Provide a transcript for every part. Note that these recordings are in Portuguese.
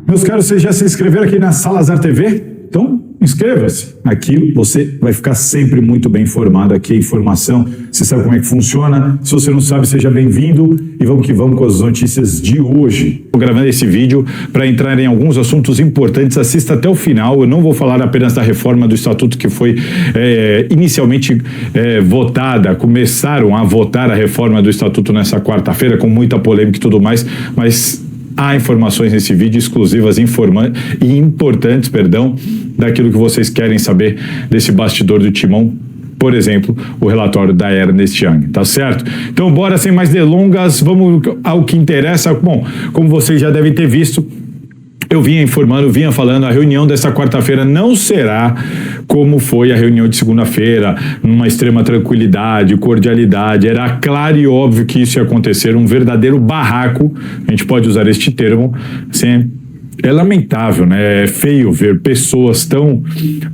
Meus caros, vocês já se inscreveram aqui na Salazar TV? Então, inscreva-se. Aqui você vai ficar sempre muito bem informado. Aqui é informação, você sabe como é que funciona. Se você não sabe, seja bem-vindo. E vamos que vamos com as notícias de hoje. Estou gravando esse vídeo para entrar em alguns assuntos importantes. Assista até o final. Eu não vou falar apenas da reforma do Estatuto que foi inicialmente votada. Começaram a votar a reforma do Estatuto nessa quarta-feira, com muita polêmica e tudo mais, mas há informações nesse vídeo exclusivas e importantes, daquilo que vocês querem saber desse bastidor do Timão. Por exemplo, o relatório da Ernst Young, tá certo? Então, bora sem mais delongas, vamos ao que interessa. Bom, como vocês já devem ter visto, eu vinha falando, a reunião dessa quarta-feira não será como foi a reunião de segunda-feira, numa extrema tranquilidade, cordialidade. Era claro e óbvio que isso ia acontecer, um verdadeiro barraco, a gente pode usar este termo, assim, é lamentável, né? É feio ver pessoas tão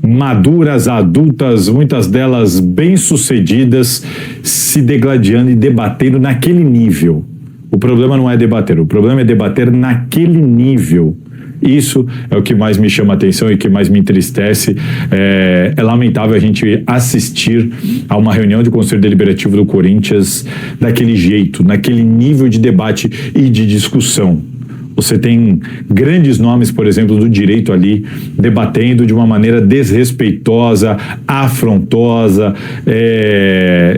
maduras, adultas, muitas delas bem-sucedidas, se degladiando e debatendo naquele nível. O problema não é debater, o problema é debater naquele nível. Isso é o que mais me chama a atenção e que mais me entristece. É lamentável a gente assistir a uma reunião de Conselho Deliberativo do Corinthians daquele jeito, naquele nível de debate e de discussão. Você tem grandes nomes, por exemplo, do direito ali, debatendo de uma maneira desrespeitosa, afrontosa,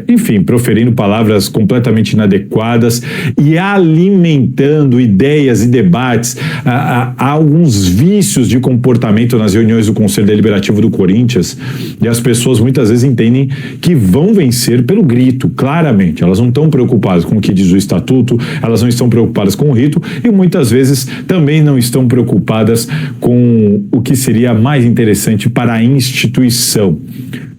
enfim, proferindo palavras completamente inadequadas e alimentando ideias e debates. Há alguns vícios de comportamento nas reuniões do Conselho Deliberativo do Corinthians e as pessoas muitas vezes entendem que vão vencer pelo grito, claramente. Elas não estão preocupadas com o que diz o Estatuto, elas não estão preocupadas com o rito e muitas vezes também não estão preocupadas com o que seria mais interessante para a instituição.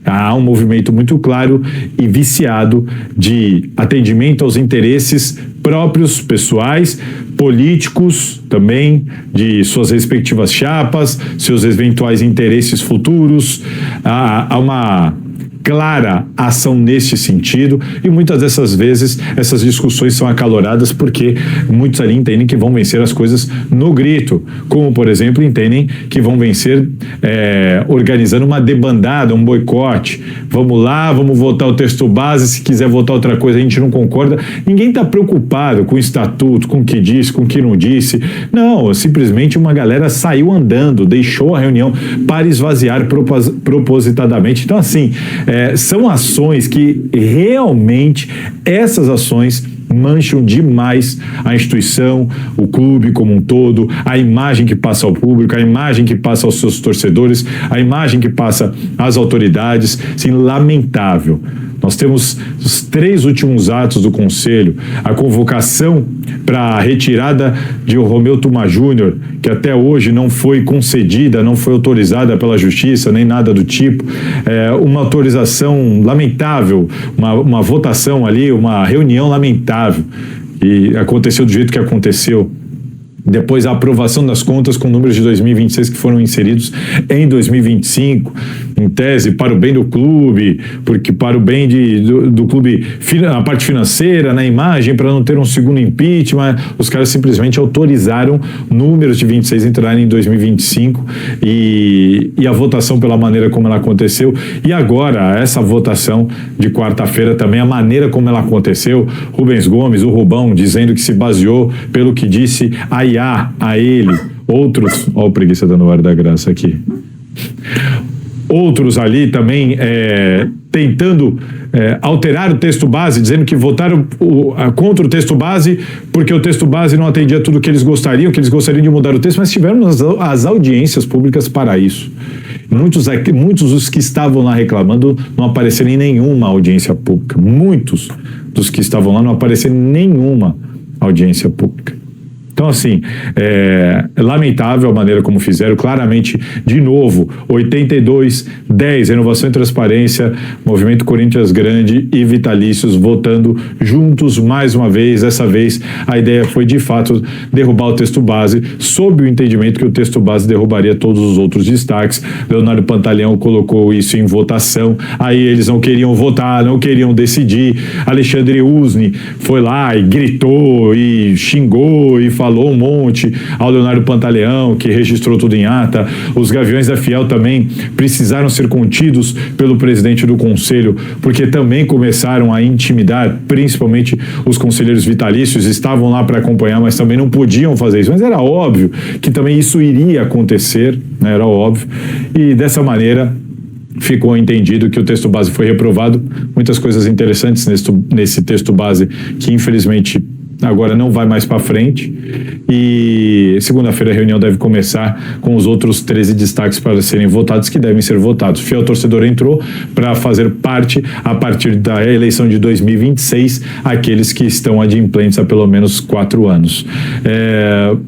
Há um movimento muito claro e viciado de atendimento aos interesses próprios, pessoais, políticos também, de suas respectivas chapas, seus eventuais interesses futuros. Há uma clara ação neste sentido e muitas dessas vezes essas discussões são acaloradas porque muitos ali entendem que vão vencer as coisas no grito, como por exemplo entendem que vão vencer organizando uma debandada, um boicote. Vamos lá, vamos votar o texto base, se quiser votar outra coisa a gente não concorda. Ninguém está preocupado com o estatuto, com o que disse, com o que não disse. Não, simplesmente uma galera saiu andando, deixou a reunião para esvaziar propositadamente. Então assim, são ações que realmente, essas ações mancham demais a instituição, o clube como um todo, a imagem que passa ao público, a imagem que passa aos seus torcedores, a imagem que passa às autoridades. Assim, lamentável. Nós temos os 3 últimos atos do Conselho, a convocação para a retirada de Romeu Tuma Júnior, que até hoje não foi concedida, não foi autorizada pela Justiça, nem nada do tipo. Uma autorização lamentável, uma votação ali, uma reunião lamentável. E aconteceu do jeito que aconteceu. Depois a aprovação das contas com números de 2026 que foram inseridos em 2025, em tese para o bem do clube, porque para o bem do clube, a parte financeira, na imagem, para não ter um segundo impeachment, os caras simplesmente autorizaram números de 26 entrarem em 2025 e a votação pela maneira como ela aconteceu. E agora, essa votação de quarta-feira também, a maneira como ela aconteceu, Rubens Gomes, o Rubão, dizendo que se baseou pelo que disse a ele, outros, ó o preguiça dando ar da graça aqui, outros ali também tentando alterar o texto base, dizendo que votaram contra o texto base porque o texto base não atendia tudo que eles gostariam de mudar o texto, mas tivemos as audiências públicas para isso. Muitos dos que estavam lá reclamando não apareceram em nenhuma audiência pública. Muitos dos que estavam lá não apareceram em nenhuma audiência pública. Então, assim, é lamentável a maneira como fizeram. Claramente, de novo, 82-10, Renovação e Transparência, Movimento Corinthians Grande e Vitalícios votando juntos mais uma vez. Dessa vez, a ideia foi, de fato, derrubar o texto base, sob o entendimento que o texto base derrubaria todos os outros destaques. Leonardo Pantaleão colocou isso em votação. Aí eles não queriam votar, não queriam decidir. Alexandre Usni foi lá e gritou e xingou e falou falou um monte, ao Leonardo Pantaleão, que registrou tudo em ata. Os Gaviões da Fiel também precisaram ser contidos pelo presidente do conselho, porque também começaram a intimidar, principalmente os conselheiros vitalícios, estavam lá para acompanhar, mas também não podiam fazer isso. Mas era óbvio que também isso iria acontecer, né? Era óbvio. E dessa maneira ficou entendido que o texto base foi reprovado. Muitas coisas interessantes nesse texto base que, infelizmente, agora não vai mais para frente. E segunda-feira a reunião deve começar com os outros 13 destaques para serem votados, que devem ser votados. O fiel torcedor entrou para fazer parte, a partir da eleição de 2026, aqueles que estão adimplentes há pelo menos 4 anos.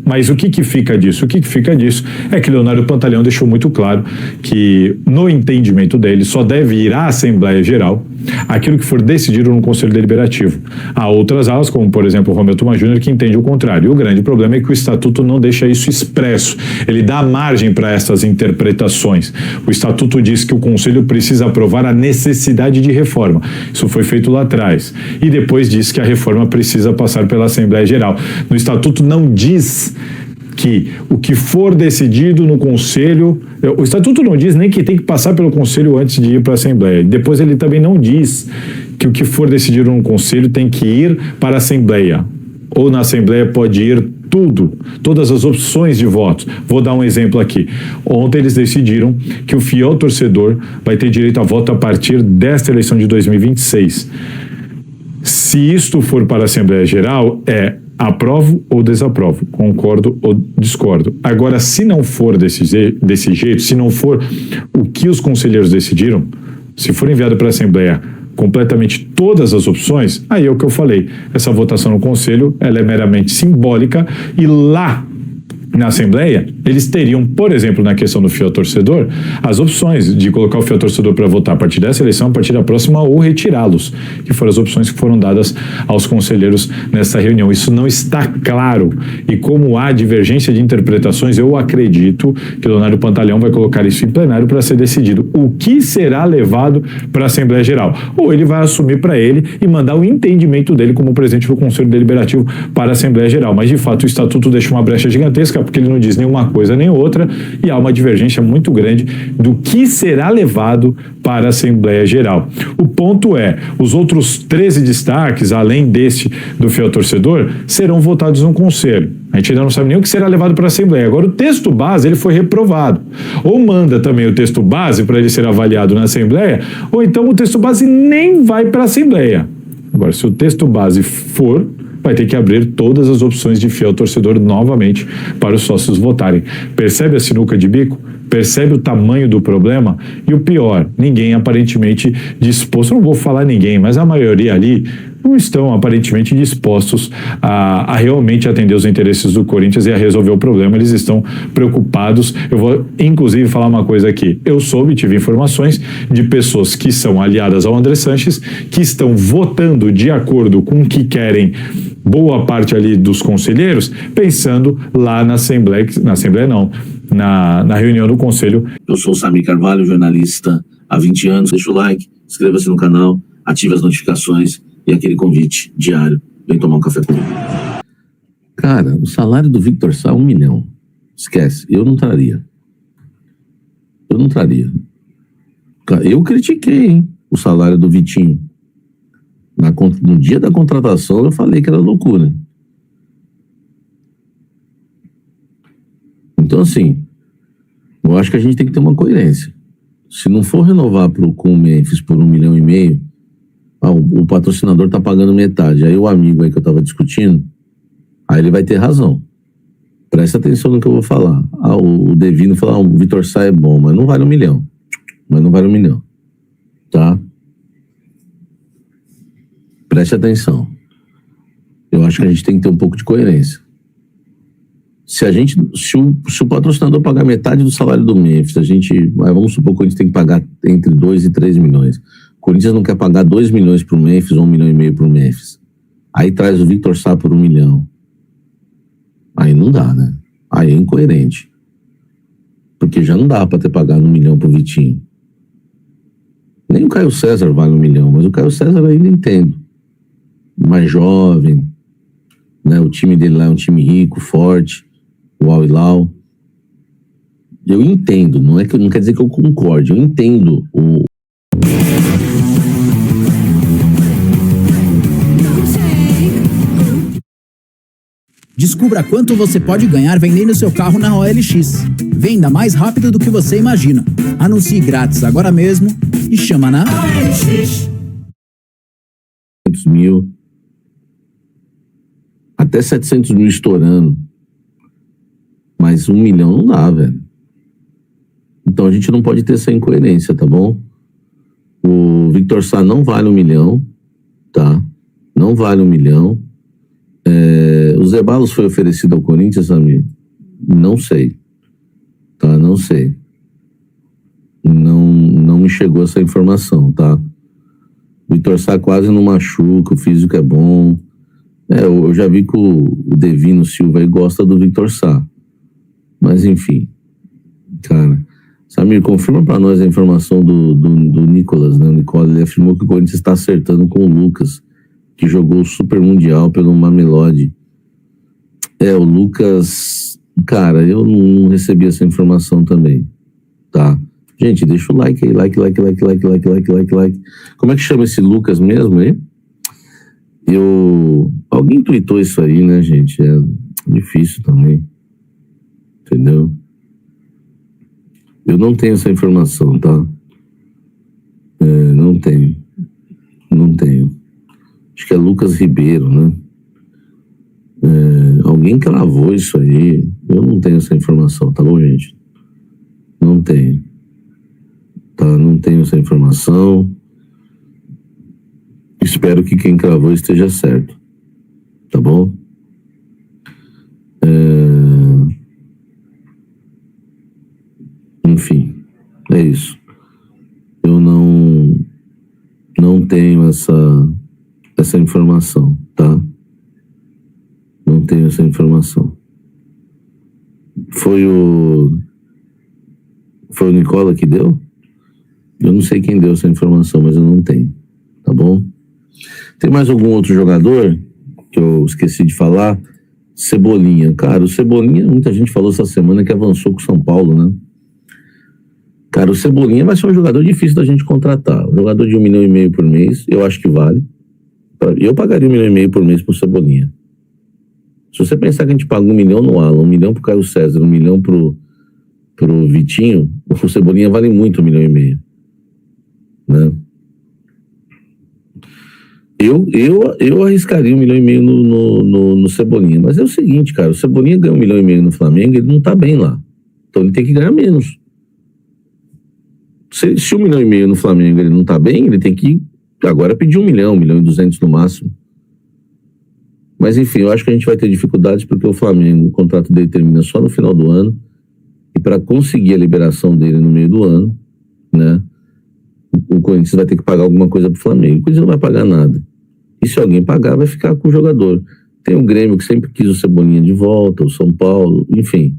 Mas o que fica disso? O que fica disso é que Leonardo Pantaleão deixou muito claro que, no entendimento dele, só deve ir à Assembleia Geral aquilo que for decidido no Conselho Deliberativo. Há outras alas, como por exemplo o Romeu Thoma Júnior, que entende o contrário. E o grande problema é que o Estatuto não deixa isso expresso. Ele dá margem para essas interpretações. O Estatuto diz que o Conselho precisa aprovar a necessidade de reforma. Isso foi feito lá atrás. E depois diz que a reforma precisa passar pela Assembleia Geral. No Estatuto não diz que o que for decidido no Conselho, o Estatuto não diz nem que tem que passar pelo Conselho antes de ir para a Assembleia. Depois ele também não diz que o que for decidido no Conselho tem que ir para a Assembleia. Ou na Assembleia pode ir tudo, todas as opções de votos. Vou dar um exemplo aqui. Ontem eles decidiram que o fiel torcedor vai ter direito a voto a partir desta eleição de 2026. Se isto for para a Assembleia Geral, aprovo ou desaprovo, concordo ou discordo. Agora, se não for desse jeito, se não for o que os conselheiros decidiram, se for enviado para a Assembleia completamente todas as opções, aí é o que eu falei. Essa votação no Conselho, ela é meramente simbólica, e lá na Assembleia, eles teriam, por exemplo, na questão do fiel torcedor, as opções de colocar o fiel torcedor para votar a partir dessa eleição, a partir da próxima, ou retirá-los, que foram as opções que foram dadas aos conselheiros nessa reunião. Isso não está claro, e como há divergência de interpretações, eu acredito que o Leonardo Pantaleão vai colocar isso em plenário para ser decidido o que será levado para a Assembleia Geral. Ou ele vai assumir para ele e mandar o entendimento dele como presidente do Conselho Deliberativo para a Assembleia Geral. Mas, de fato, o Estatuto deixa uma brecha gigantesca, porque ele não diz nenhuma coisa nem outra, e há uma divergência muito grande do que será levado para a Assembleia Geral. O ponto é, os outros 13 destaques, além deste do fiel torcedor, serão votados no Conselho. A gente ainda não sabe nem o que será levado para a Assembleia. Agora, o texto base, ele foi reprovado. Ou manda também o texto base para ele ser avaliado na Assembleia, ou então o texto base nem vai para a Assembleia. Agora, se o texto base for, vai ter que abrir todas as opções de fiel torcedor novamente para os sócios votarem. Percebe a sinuca de bico? Percebe o tamanho do problema? E o pior, ninguém aparentemente disposto, não vou falar ninguém, mas a maioria ali não estão aparentemente dispostos a realmente atender os interesses do Corinthians e a resolver o problema. Eles estão preocupados. Eu vou inclusive falar uma coisa aqui. Eu tive informações de pessoas que são aliadas ao André Sanches, que estão votando de acordo com o que querem boa parte ali dos conselheiros, pensando lá na Assembleia não, na reunião do Conselho. Eu sou o Samir Carvalho, jornalista há 20 anos. Deixa o like, inscreva-se no canal, ative as notificações e aquele convite diário. Vem tomar um café comigo. Cara, o salário do Victor Sá é 1 milhão. Esquece, eu não traria. Eu critiquei, hein, o salário do Vitinho. No dia da contratação eu falei que era loucura. Então, assim, eu acho que a gente tem que ter uma coerência. Se não for renovar com o Memphis por 1,5 milhão, o patrocinador tá pagando metade. Aí o amigo aí que eu tava discutindo, aí ele vai ter razão. Presta atenção no que eu vou falar. O Devino falou, o Victor Sá é bom, mas não vale 1 milhão. Tá? Preste atenção. Eu acho que a gente tem que ter um pouco de coerência. Se o patrocinador pagar metade do salário do Memphis, vamos supor que a gente tem que pagar entre 2 e 3 milhões. O Corinthians não quer pagar 2 milhões para o Memphis ou 1,5 milhão para o Memphis. Aí traz o Victor Sá por 1 milhão. Aí não dá, né? Aí é incoerente. Porque já não dá para ter pagado 1 milhão para o Vitinho. Nem o Caio César vale 1 milhão, mas o Caio César eu ainda entendo. Mais jovem, né? O time dele lá é um time rico, forte, o Al Hilal. Eu entendo, não quer dizer que eu concorde, eu entendo o. Descubra quanto você pode ganhar vendendo seu carro na OLX. Venda mais rápido do que você imagina. Anuncie grátis agora mesmo e chama na OLX. 700 mil, até 700 mil estourando. Mas 1 milhão não dá, velho. Então a gente não pode ter essa incoerência, tá bom? O Victor Sá não vale 1 milhão, tá? Não vale 1 milhão. O Zeballos foi oferecido ao Corinthians, amigo? Não sei. Tá, não sei. Não me chegou essa informação, tá? O Victor Sá quase não machuca, o físico é bom. Eu já vi que o Devino Silva aí gosta do Victor Sá. Mas enfim, cara. Samir, confirma pra nós a informação do Nicolas, né? O Nicola, ele afirmou que o Corinthians está acertando com o Lucas, que jogou o Super Mundial pelo Mamelodi. O Lucas... Cara, eu não recebi essa informação também, tá? Gente, deixa o like aí, like. Como é que chama esse Lucas mesmo aí? Alguém tweetou isso aí, né, gente? É difícil também, entendeu? Eu não tenho essa informação, tá? Não tenho. Acho que é Lucas Ribeiro, né? Alguém cravou isso aí. Eu não tenho essa informação, tá bom, gente? Não tenho. Tá? Não tenho essa informação. Espero que quem cravou esteja certo. Tá bom? Enfim, é isso. Eu não tenho essa informação, tá? Não tenho essa informação. Foi o Nicola que deu? Eu não sei quem deu essa informação, mas eu não tenho, tá bom? Tem mais algum outro jogador que eu esqueci de falar? Cebolinha. Cara, o Cebolinha, muita gente falou essa semana que avançou com o São Paulo, né? Cara, o Cebolinha vai ser um jogador difícil da gente contratar. Um jogador de 1,5 milhão por mês, eu acho que vale. Eu pagaria 1,5 milhão por mês pro Cebolinha. Se você pensar que a gente paga 1 milhão no Alan, 1 milhão pro Caio César, 1 milhão pro Vitinho, o Cebolinha vale muito 1,5 milhão. Né? Eu arriscaria 1,5 milhão no Cebolinha. Mas é o seguinte, cara, o Cebolinha ganha 1,5 milhão no Flamengo, ele não tá bem lá. Então ele tem que ganhar menos. Se 1,5 milhão no Flamengo ele não tá bem, ele tem que agora pedir 1 milhão, 1,2 milhão no máximo. Mas enfim, eu acho que a gente vai ter dificuldades porque o Flamengo, o contrato dele termina só no final do ano, e para conseguir a liberação dele no meio do ano, né, o Corinthians vai ter que pagar alguma coisa pro Flamengo. O Corinthians não vai pagar nada. E se alguém pagar, vai ficar com o jogador. Tem o Grêmio que sempre quis o Cebolinha de volta, o São Paulo, enfim.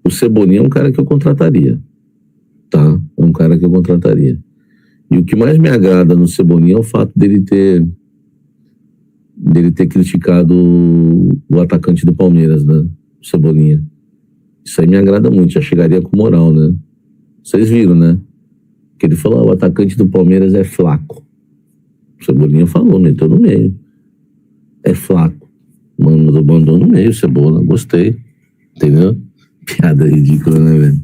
O Cebolinha é um cara que eu contrataria. Tá? É um cara que eu contrataria. E o que mais me agrada no Cebolinha é o fato dele ter criticado o atacante do Palmeiras, né? O Cebolinha. Isso aí me agrada muito, já chegaria com moral, né? Vocês viram, né? Que ele falou, o atacante do Palmeiras é flaco. O Cebolinha falou, meteu no meio. É flaco. Mano, mandou no meio, Cebola, gostei. Entendeu? Piada ridícula, né, velho?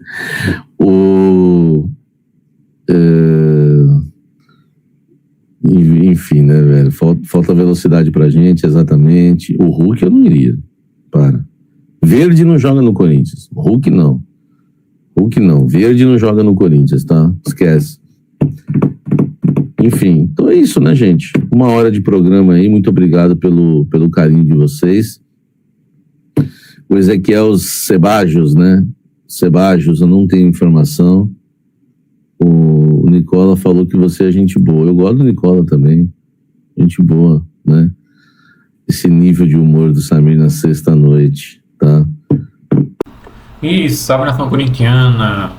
Enfim, né, velho? Falta velocidade pra gente, exatamente. O Hulk eu não iria. Para. Verde não joga no Corinthians. Hulk não. Verde não joga no Corinthians, tá? Esquece. Enfim, então é isso, né, gente? 1 hora de programa aí. Muito obrigado pelo carinho de vocês. O Ezequiel Sebajos, né? Sebajos, eu não tenho informação. O Nicola falou que você é gente boa. Eu gosto do Nicola também. Gente boa, né? Esse nível de humor do Samir na sexta-noite, tá? E salve nação corintiana.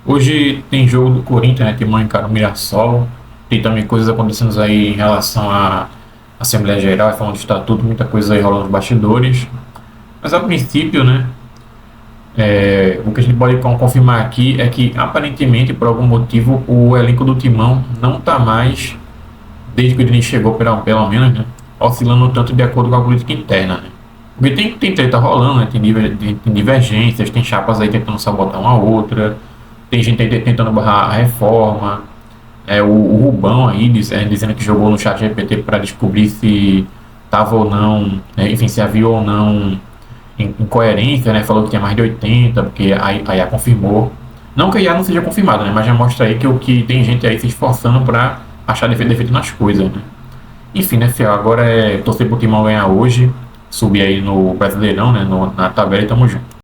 Hoje tem jogo do Corinthians, né? Tem mãe, cara, o Mirassol. Tem também coisas acontecendo aí em relação a Assembleia Geral, reforma do Estatuto, muita coisa aí rolando nos bastidores. Mas a princípio, né, o que a gente pode confirmar aqui é que aparentemente, por algum motivo, o elenco do Timão não está mais, desde que o Diniz chegou, pelo menos, né, oscilando tanto de acordo com a política interna, né. Porque tem treta rolando, né, tem divergências, tem chapas aí tentando sabotar uma outra, tem gente aí tentando barrar a reforma, o Rubão aí dizendo que jogou no chat GPT para descobrir se estava ou não, enfim, se havia ou não incoerência, né, falou que tinha mais de 80, porque a IA confirmou. Não que a IA não seja confirmada, né, mas já mostra aí que tem gente aí se esforçando para achar defeito nas coisas, né. Enfim, né, Fiel, agora é torcer pro Timão ganhar hoje, subir aí no Brasileirão, né, na tabela, e tamo junto.